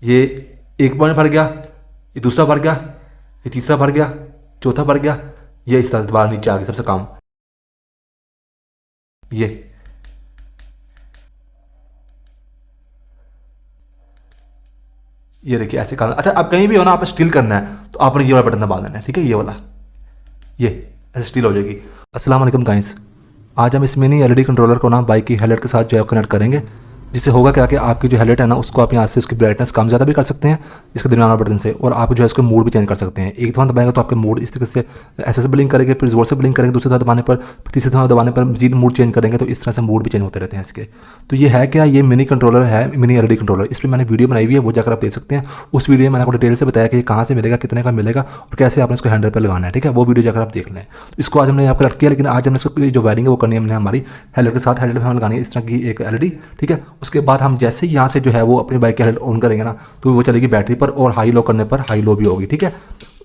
ये एक पॉइंट भर गया, ये दूसरा भर गया, ये तीसरा भर गया, चौथा भर गया, ये इस तरह दोबारा नीचे आ गया सबसे कम। ये देखिए ऐसे काम। अच्छा, अब कहीं भी हो ना, आप स्टील करना है तो आपने ये वाला बटन दबा देना है, ठीक है, ये वाला, ये ऐसे स्टील हो जाएगी। अस्सलाम वालेकुम गाइस, आज हम इस मिनी एलईडी कंट्रोलर को ना बाइक की हेडलाइट के साथ जो है कनेक्ट करेंगे, जिससे होगा क्या कि आपकी जो हेडलाइट है ना उसको आप यहाँ से उसकी ब्राइटनेस कम ज़्यादा भी कर सकते हैं इसके दरमियाना बटन से, और आप जो है इसको मूड भी चेंज कर सकते हैं। एक दफ़ा दबाएंगे तो आपके मूड इस तरीके से ऐसे ब्लिंक करेंगे, फिर जोर से ब्लिंक करेंगे, दूसरी दफ़ा दबाने पर, तीसरी दफ़ा दबाने पर मजीद मूड चेंज करेंगे, तो इस तरह से मूड भी चेंज होते रहते हैं इसके। तो ये है क्या, ये मिनी कंट्रोलर है, मिनी एलईडी कंट्रोलर। इस पर मैंने वीडियो बनाई हुई है, वो जाकर आप देख सकते हैं। उस वीडियो में मैंने आपको डिटेल से बताया कि कहाँ से मिलेगा, कितने का मिलेगा और कैसे आपने इसको हैंडल पर लगाना है, ठीक है, वो वीडियो जाकर आप देख लें। तो इसको आज हमने यहाँ पर कनेक्ट किया, लेकिन आज हमने इसको जो वायरिंग है वो करनी है हमने हमारी हेडलाइट के साथ। हेडलाइट में हम लगानी है इस तरह की एक एलईडी, ठीक है। उसके बाद हम जैसे ही यहाँ से जो है वो अपनी बाइक की हेडलाइट ऑन करेंगे ना, तो वो चलेगी बैटरी पर, और हाई लो करने पर हाई लो भी होगी, ठीक है,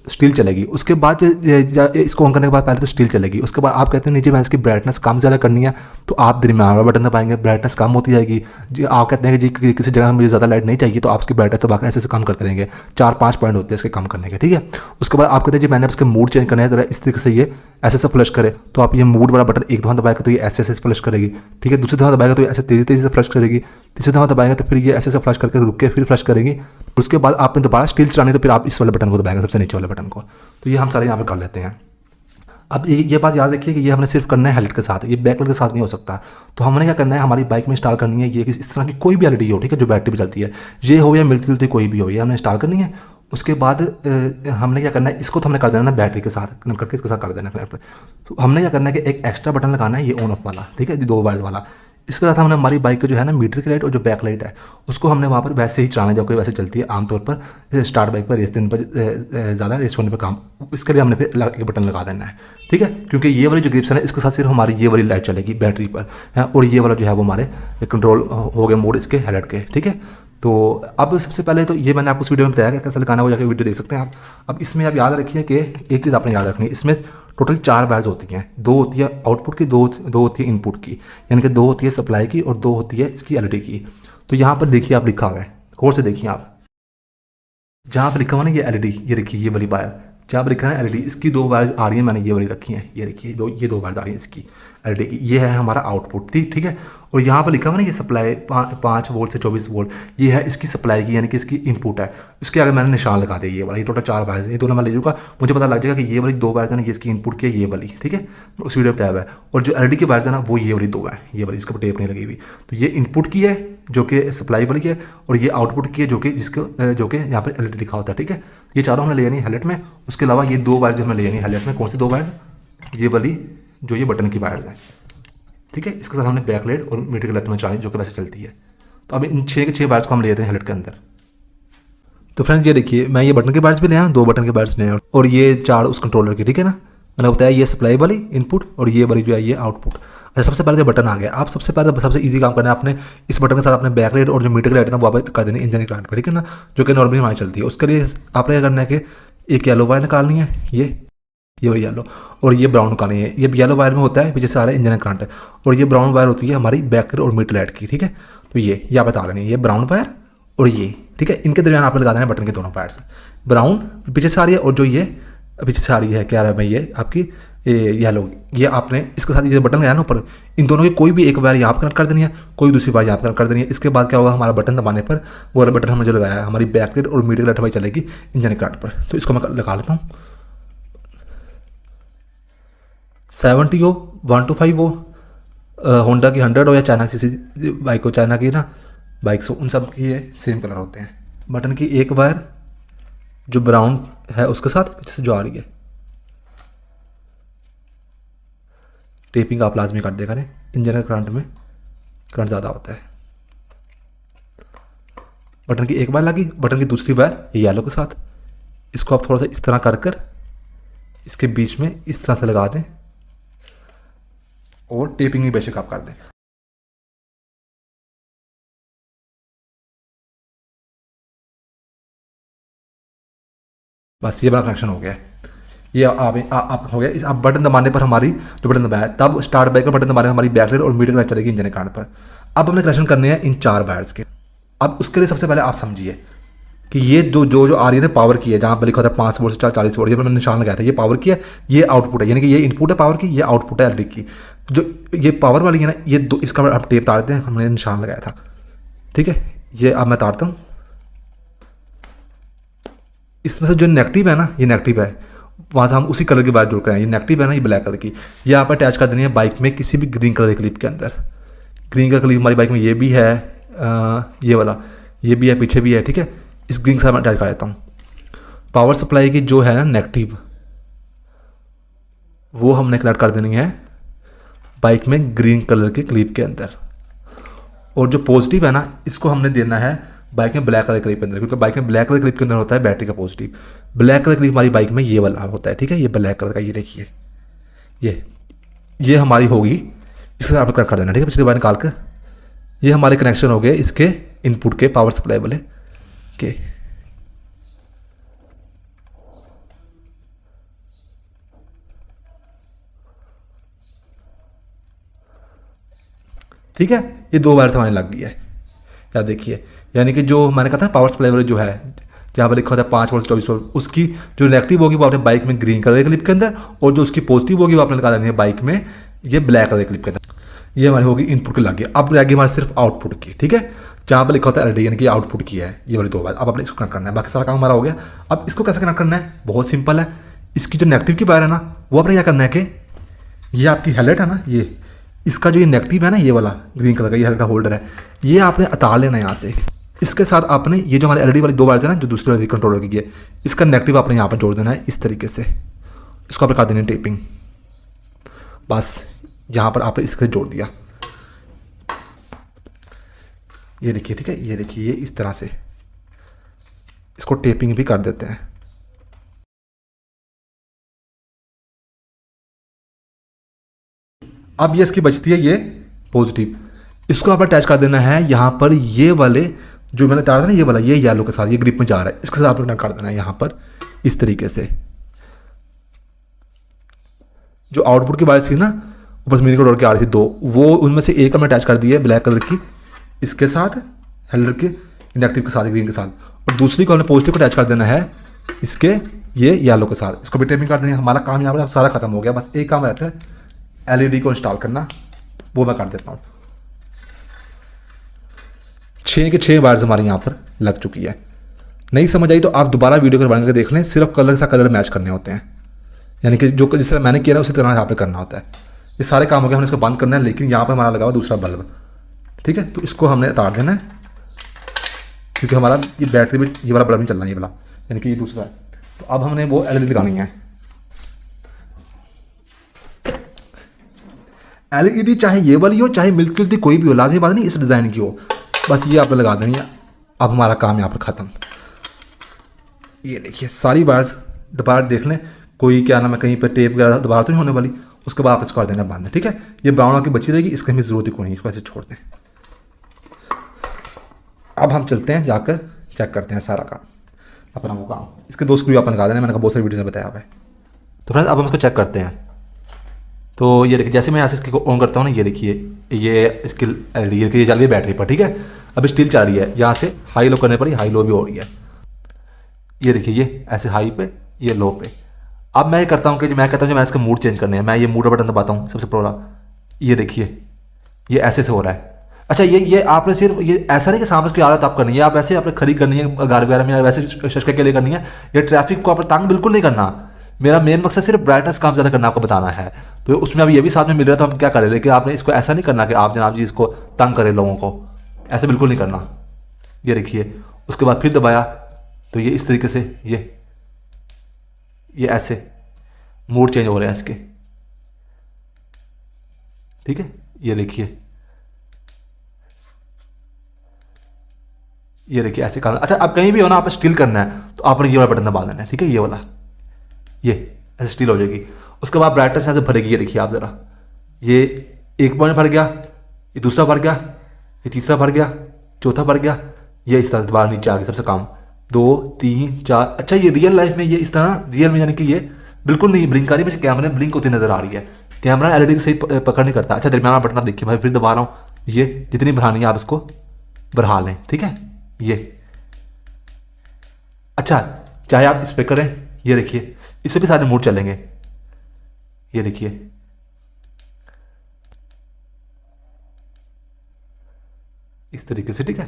स्टील चलेगी। उसके बाद इसको ऑन करने के बाद पहले तो स्टील चलेगी। उसके बाद आप कहते हैं नीचे मैं इसकी ब्राइटनेस कम ज़्यादा करनी है, तो आप दरमियान वाला बटन दबाएंगे, ब्राइटनेस कम होती जाएगी। जी आप कहते हैं कि जी किसी जगह मुझे ज़्यादा लाइट नहीं चाहिए, तो आप उसकी ब्राइटनेस दबा ऐसे कम करते रहेंगे। 4-5 पॉइंट होते हैं इसके कम करने के, ठीक है। उसके बाद आप कहते हैं जी मैंने इसके मूड चेंज करना है, जरा इस तरीके से ये ऐसे फ्लश करे, तो आप ये मूड वाला बटन एक दफ़ा दबाएगा तो ये ऐसे ऐसे फ्लश करेगी, ठीक है। दूसरी दफ़ा दबाएगा तो ये ऐसे तेज़ी तेज़ी से फ्लश करेगी, तीसरी दफ़ा दबाएगा तो फिर ये ऐसे ऐसे फ्लश करके रुक के फिर फ्लश करेगी। उसके बाद आपने दोबारा स्टील चलानी है तो फिर आप इस वाले बटन को दबाएंगे, सबसे नीचे वाले बटन को। तो ये हम सारे यहाँ पर कर लेते हैं। अब ये बात याद रखिए कि ये हमने सिर्फ करना है हेडलाइट के साथ, ये बैकलाइट के साथ नहीं हो सकता। तो हमने क्या करना है, हमारी बाइक में इंस्टॉल करनी है ये कि इस तरह की कोई भी एलईडी हो, ठीक है, जो बैटरी पर चलती है, ये हो या मिलती जुलती कोई भी हो, ये हमने इंस्टॉल करनी है। उसके बाद हमने क्या करना है, इसको तो हमने कर देना ना बैटरी के साथ कनेक्ट करके इसके साथ कर देना कनेक्ट। तो हमने क्या करना है कि एक एक्स्ट्रा बटन लगाना है, ये ऑन ऑफ वाला, ठीक है, 2 वायर्स वाला। इसके साथ हमने हमारी बाइक का जो है ना मीटर की लाइट और जो बैक लाइट है उसको हमने वहाँ पर वैसे ही चलाना है जब कोई वैसे चलती है आमतौर पर स्टार्ट बाइक पर, रेस दिन पर ज़्यादा, रेस होने पर काम। इसके लिए हमने फिर एक बटन लगा देना है, ठीक है, क्योंकि ये वाली जो ग्रिप्स है ना इसके साथ सिर्फ हमारी ये वाली लाइट चलेगी बैटरी पर है, और ये वाला जो है वो हमारे कंट्रोल हो गए मोड इसके हेडलाइट के, ठीक है। तो अब सबसे पहले तो ये मैंने आपको उस वीडियो में बताया कि कैसे लगाना है, वो जाकर वीडियो देख सकते हैं आप। अब इसमें आप याद रखिए कि एक चीज़ आपने याद रखनी है, इसमें टोटल 4 वायर्स होती हैं, 2 होती है आउटपुट की, दो होती है इनपुट की, यानी कि 2 होती है सप्लाई की और 2 होती है इसकी एलईडी की। तो यहाँ पर देखिए आप लिखा हुआ है, गौर से देखिए आप, जहाँ पर लिखा हुआ ना ये एलईडी, ये देखिए ये वाली वायर जहाँ पर लिखा है एलईडी, इसकी 2 वायर्स आ रही है, मैंने ये वाली रखी है, ये देखिए ये दो वायर्स आ रही हैं इसकी एलईडी की, ये है हमारा आउटपुट, ठीक है। और यहाँ पर लिखा हुआ ना ये सप्लाई 5 वोल्ट से 24 वोल्ट, ये है इसकी सप्लाई की, यानी कि इसकी इनपुट है। उसके आगे मैंने निशान लगा दिया ये वाला, ये टोटल 4 वायर्स, ये दोनों मैं ले लूँगा, मुझे पता लग जाएगा कि ये वाली 2 वायर्स है ना ये इसकी इनपुट की है, ये वाली, ठीक है, उस वीडियो में बताया हुआ है। और जो एलईडी की वायर्स है ना वो ये वाली 2 है, ये वाली, इसके ऊपर टेप नहीं लगी हुई। तो ये इनपुट की है जो कि सप्लाई वाली है, और ये आउटपुट की है जो कि यहाँ पर एलईडी लिखा होता है, ठीक है। ये चारों हमने ले जानी हेडलाइट में। उसके अलावा ये 2 वायर्स जो हमें ले जानी हेडलाइट में, कौन सी 2 वायर्स, ये वाली जो ये बटन की वायर्स है, ठीक है। इसके साथ हमने बैक लाइट और मीटर की लाइट में चलानी जो कि वैसे चलती है। तो अब इन 6 के 6 वायर्स को हम ले जाते हैं हेडलाइट के अंदर। तो फ्रेंड्स ये देखिए, मैं ये बटन के वायर्स भी ले आया, 2 बटन के वायर्स ले आया, और ये 4 उस कंट्रोलर की, ठीक है ना। मैंने बताया ये सप्लाई वाली इनपुट और ये वाली जो है ये आउटपुट। अच्छा, सबसे पहले जो बटन आ गया, आप सबसे पहले सबसे ईजी काम करना है, आपने इस बटन के साथ अपने बैक लाइट और जो मीटर की लाइट है ना वो आप कर देनी इंजन की लाइट पर, ठीक है ना, जो कि नॉर्मली हमारी चलती है। उसके लिए आपने क्या करना है कि एक येलो वायर निकालनी है, ये वाली येलो, और ये ब्राउन निकालनी है। ये येलो वायर में होता है पीछे से आ रहा है इंजन करंट, और ये ब्राउन वायर होती है हमारी बैक लाइट और मीटर लाइट की, ठीक है। तो ये आप बता लेनी है, ये ब्राउन वायर और ये, ठीक है, इनके दरमियान आपने लगा देना है बटन के दोनों वायर्स। ब्राउन पीछे से आ रही है और जो ये पीछे से आ रही है क्या रहा है, ये आपकी येलो, ये आपने इसके साथ ये बटन लगाया ना ऊपर, इन दोनों की कोई भी एक वायर यहाँ पर कनेक्ट कर देनी है, कोई दूसरी वायर यहाँ पर कनेक्ट कर देनी है। इसके बाद क्या होगा, हमारा बटन दबाने पर वो वाला बटन हमने जो लगाया है हमारी बैक लाइट और मीटर लाइट हमारी चलेगी इंजन करंट पर। तो इसको मैं लगा लेता हूँ। 70 हो, 125 हो, होंडा की 100 हो या चाइना किसी बाइक हो, चाइना की ना बाइक्स हो, उन सब की ये सेम कलर होते हैं। बटन की एक वायर जो ब्राउन है उसके साथ पीछे से जो आ रही है, टेपिंग आप लाजमी कर दे करें, इंजन करंट में करंट ज़्यादा होता है। बटन की एक वायर लगी, बटन की दूसरी वायर ये येलो के साथ, इसको आप थोड़ा सा इस तरह कर इसके बीच में इस तरह से लगा दें, और टेपिंग भी बेशक आप कर दें। बस ये बड़ा कनेक्शन हो गया है, ये आप हो गया। इस आप बटन दबाने पर हमारी जो बटन दबाया तब स्टार्ट बाइक का बटन दबाने पर हमारी बैक लाइट और मीटर लाइट चलेगी इंजन करंट पर। अब हमने कनेक्शन करने हैं इन 4 वायर्स के। अब उसके लिए सबसे पहले आप समझिए, कि ये जो आ रही है ना पावर की है, जहाँ पर लिखा था 5 वोल्ट से 40 वोल्ट, ये मैंने निशान लगाया था, ये पावर की है, ये आउटपुट है, यानी कि ये इनपुट है पावर की, ये आउटपुट है एलईडी की। जो ये पावर वाली है ना, ये दो, इसका आप टेप तारते हैं, हमने निशान लगाया था, ठीक है। ये अब मैं तारता हूँ। इसमें से जो नेगेटिव है ना, ये नेगेटिव है, वहाँ से हम उसी कलर की वायर जोड़ कर आए। ये नेगेटिव है ना, ये ब्लैक कलर की, ये आप अटैच कर देनी है बाइक में किसी भी ग्रीन कलर के क्लिप के अंदर। ग्रीन का क्लिप हमारी बाइक में ये भी है, ये वाला, ये भी है, पीछे भी है, ठीक है। इस ग्रीन के साथ मैं अटैच कर देता हूँ। पावर सप्लाई की जो है ना नेगेटिव, वो हमने कनेक्ट कर देनी है बाइक में ग्रीन कलर के क्लिप के अंदर, और जो पॉजिटिव है ना, इसको हमने देना है बाइक में ब्लैक कलर क्लिप के अंदर, क्योंकि बाइक में ब्लैक कलर क्लिप के अंदर होता है बैटरी का पॉजिटिव। ब्लैक कलर क्लिप हमारी बाइक में ये वाला होता है, ठीक है। ये ब्लैक कलर का, ये देखिए, ये हमारी होगी, इसके साथ कनेक्ट कर देना, ठीक है। पिछली बार निकाल कर ये हमारे कनेक्शन हो गए इसके इनपुट के, पावर सप्लाई वाले के। ठीक है, ये 2 वायर से हमारे लग गई है, या देखिए, यानी कि जो मैंने कहा था पावर सप्लाई वाले जो है, जहाँ पर लिखा होता है 5 वोल्ट 24 वोल्ट, उसकी जो नेगेटिव होगी वो आपने बाइक में ग्रीन कलर के क्लिप के अंदर, और जो उसकी पॉजिटिव होगी वो आपने लगा देनी है बाइक में ये ब्लैक कलर के क्लिप के अंदर। ये हमारी होगी इनपुट की लगी। अब रहेगी हमारे सिर्फ आउटपुट की, ठीक है, जहाँ पर लिखा होता है एलईडी, यानी कि आउटपुट की है ये वाली 2 वायर। अब आपने इसको कनेक्ट करना है, बाकी सारा काम हमारा हो गया। अब इसको कैसे कनेक्ट करना है, बहुत सिंपल है। इसकी जो नेगेटिव की वायर है ना, वो आपने क्या करना है कि ये आपकी हेडलाइट है ना, ये इसका जो ये नेगेटिव है ना, ये वाला ग्रीन कलर का, ये हेडलाइट का होल्डर है, ये आपने उतार लेना है यहाँ से। इसके साथ आपने ये जो हमारे एलईडी वाली 2 वायर है ना, जो दूसरी वाली कंट्रोलर की है, इसका नेगेटिव आपने यहाँ पर जोड़ देना है इस तरीके से। इसको आपने कर देनी है टेपिंग, बस यहाँ पर आपने इसके जोड़ दिया, ये देखिए, ठीक है। ये देखिए, ये इस तरह से इसको टेपिंग भी कर देते हैं। अब ये इसकी बचती है ये पॉजिटिव, इसको आप अटैच कर देना है यहाँ पर, ये वाले जो मैंने तारा था ना, ये वाला, ये येलो के साथ, ये ग्रिप में जा रहा है, इसके साथ आपने कनेक्ट कर देना है यहाँ पर इस तरीके से। जो आउटपुट की वायर थी ना, ऊपर से मिनी कंट्रोलर की आ रही थी 2, वो उनमें से एक हमने अटैच कर दी है ब्लैक कलर की इसके साथ, हेडर के नेगेटिव के साथ, ग्रीन के साथ, और दूसरी को हमने पॉजिटिव को अटैच कर देना है इसके ये येलो के साथ। इसको भी टेपिंग कर देनी है। हमारा काम यहाँ पर सारा खत्म हो गया, बस एक काम रहता है एलईडी को इंस्टॉल करना, वो मैं कर देता हूँ। 6 के 6 वायर्स हमारे यहाँ पर लग चुकी है। नहीं समझ आई तो आप दोबारा वीडियो को बना के देख लें, सिर्फ कलर से कलर मैच करने होते हैं, यानी कि जो जिस तरह मैंने किया ना उसी तरह यहाँ पर करना होता है। ये सारे काम हो गए, हमने इसको बंद करना है, लेकिन यहाँ पर हमारा लगा हुआ दूसरा बल्ब, ठीक है। तो इसको हमने उतार देना है, क्योंकि हमारा ये बैटरी में ये वाला बल्ब नहीं चलना, ये वाला, यानी कि ये दूसरा है। तो अब हमने वो एलईडी लगानी है। एलईडी चाहे ये वाली हो, चाहे मिलती जुलती कोई भी हो, लाजमी बात नहीं इस डिज़ाइन की हो, बस ये आपने लगा देनी है। अब हमारा काम यहाँ पर ख़त्म। ये देखिए, सारी वायर्स दोबारा देख लें, कोई क्या नाम है कहीं पर टेप वगैरह दोबारा तो नहीं होने वाली। उसके बाद आप इसको कर देना बंद है, ठीक है। ये ब्राउन की बची रहेगी, इसकी हमें ज़रूरत ही कोई नहीं, इसको ऐसे छोड़ दें। अब हम चलते हैं, जाकर चेक करते हैं सारा काम, अपना वो काम। इसके 2 स्क्रू अपन लगा देना, मैंने कहा बहुत सारी वीडियो में बताया हुआ है। तो फ्रेंड्स, अब हम इसको चेक करते हैं। तो ये देखिए, जैसे मैं यहाँ से इसको ऑन करता हूँ ना, ये देखिए, ये इसकी एलईडी ये चल रही है बैटरी पर, ठीक है। अब स्टिल चल रही है, यहाँ से हाई लो करने पर ही हाई लो भी हो रही है। ये देखिए, ये ऐसे हाई पे, ये लो पे। अब मैं ये करता हूँ कि मैं कहता हूँ मैं इसका मूड चेंज करने हैं, मैं ये मूड बटन दबाता हूँ सबसे पहला, ये देखिए, ये ऐसे से हो रहा है। अच्छा, ये आपने सिर्फ ये ऐसा नहीं कि सामने उसकी आदत आप करनी है, आप ऐसे आपने खड़ी करनी है गाड़ी वगैरह में, या वैसे शशके के लिए करनी है। ये ट्रैफिक को आप तंग बिल्कुल नहीं करना। मेरा मेन मकसद सिर्फ ब्राइटनेस काम ज़्यादा करना, आपको बताना है। तो उसमें अब ये भी साथ में मिल रहा है, तो हम क्या करें, लेकिन आपने इसको ऐसा नहीं करना कि आप जनाब जी इसको तंग करें लोगों को, ऐसे बिल्कुल नहीं करना। ये देखिए, उसके बाद फिर दबाया तो ये इस तरीके से ये ऐसे मूड चेंज हो रहे हैं इसके, ठीक है। ये देखिए, ये देखिए ऐसे करना। अच्छा, अब कहीं भी हो ना, आप स्टिल करना है तो आपने ये वाला बटन दबा देना है, ठीक है, ये वाला, ये ऐसे स्टिल हो जाएगी। उसके बाद ब्राइटनेस यहाँ से भरेगी, ये देखिए आप ज़रा, ये एक पॉइंट भर गया, ये दूसरा भर गया, ये तीसरा भर गया, चौथा भर गया, ये इस तरह से बाहर नीचे आ गया सबसे कम 2 3 4। अच्छा, ये रियल लाइफ में ये इस तरह रियल में, यानी कि ये बिल्कुल नहीं ब्लिंक आ रही, मुझे कैमरे में ब्लिंक होती नजर आ रही है। कैमरा एलईडी को सही पकड़ नहीं करता। अच्छा, दरमियाना बटन आप देखिए, मैं फिर दबा रहा हूँ, ये जितनी बढ़ानी है आप इसको बढ़ा लें, ठीक है। अच्छा, चाहे आप इस पर करें, ये देखिए इससे भी सारे मूड चलेंगे, ये देखिए इस तरीके से, ठीक है।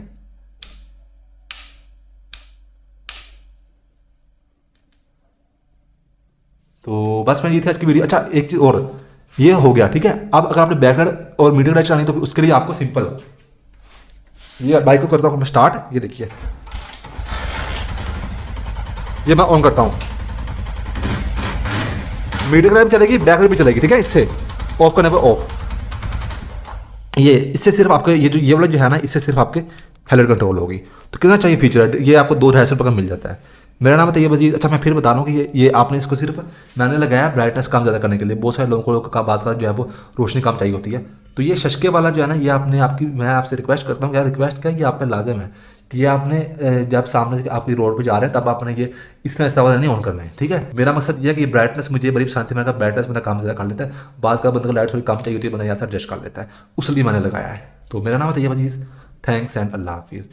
तो बस मैं ये थी आज की वीडियो। अच्छा एक चीज़ और, ये हो गया ठीक है। अब अगर आपने बैकलाइट और मीडियम लाइट चलानी तो उसके लिए आपको सिंपल, ये बाइक को करता हूँ मैं स्टार्ट, ये देखिए ये मैं ऑन करता हूँ, मीडियम लाइट भी चलेगी, बैकलाइट भी चलेगी, ठीक है। इससे ऑफ करने पर ऑफ, ये इससे सिर्फ आपके ये वाला जो है ना, इससे सिर्फ आपके हेडलाइट कंट्रोल होगी। तो कितना चाहिए फीचर है, ये आपको 2-250 रुपये का मिल जाता है। मेरा नाम है तैयब अजीज। अच्छा मैं फिर बता रहा हूँ कि ये आपने इसको सिर्फ मैंने लगाया ब्राइटनेस कम ज़्यादा करने के लिए। बहुत सारे लोगों को बाज़ का जो है वो रोशनी कम चाहिए होती है, तो ये शशके वाला जो है ना, ये आपने मैं आपसे रिक्वेस्ट करता हूँ यार, रिक्वेस्ट क्या, ये आप पे लाजिम है कि ये आपने जब सामने आपकी रोड पे जा रहे हैं तब आपने ये इस तरह इस्तेमाल नहीं ऑन करना है, ठीक है। मेरा मकसद ये है कि ब्राइटनेस मुझे बड़ी शांति में, ब्राइटनेस मेरा काम ज़्यादा कर लेता है, बाज़ का बंद का लाइट थोड़ी कम चाहिए होती है, बंदा यहाँ से एडजस्ट कर लेता है, उसलिए मैंने लगाया है। तो मेरा नाम है तैयब अजीज, थैंक्स एंड अल्लाह हाफिज़।